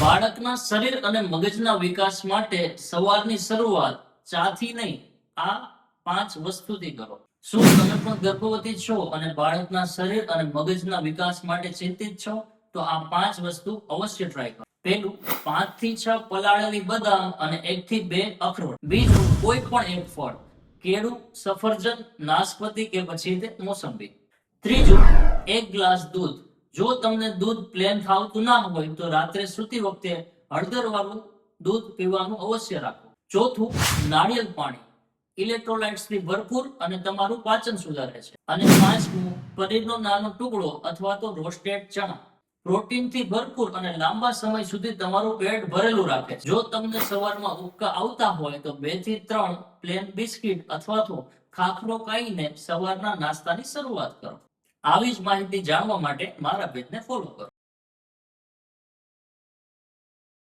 બાળકના શરીર અને મગજના વિકાસ માટે સવારની શરૂઆત ચાથી નહીં, આ 5 વસ્તુથી કરો. શું તમે પણ ગર્ભવતી છો અને બાળકના શરીર અને મગજના વિકાસ માટે ચિંતિત છો? તો આ 5 વસ્તુ અવશ્ય ટ્રાય કરો. પહેલું, 5 થી 6 પલાળેલી બદામ અને 1 થી 2 અખરોટ. બીજું, કોઈ પણ એક ફળ, કેળું, સફરજન, નાશપતી કે પછી તે મોસંબી. ત્રીજું, 1 ગ્લાસ દૂધ. જો તમને દૂધ પ્લેન ખાવતું ના હોય તો રાત્રે સૂતી વખતે હળદર વાળું દૂધ પીવાનું અવશ્ય રાખો. ચોથું, નાળિયેર પાણી, ઇલેક્ટ્રોલાઇટ્સ થી ભરપૂર અને તમારું પાચન સુધારે છે. અને પાંચમું, પનીરનો નાનો ટુકડો અથવા તો રોસ્ટેડ ચણા, પ્રોટીન થી ભરપૂર અને લાંબા સમય સુધી તમારું પેટ ભરેલું રાખે છે. જો તમને સવારમાં ઉબકા આવતા હોય તો 2 થી 3 પ્લેન બિસ્કિટ અથવા તો ખાખરો ખાઈને સવારના નાસ્તાની શરૂઆત કરો. આવી જ માહિતી જાણવા માટે મારા પેજને ફોલો કરો.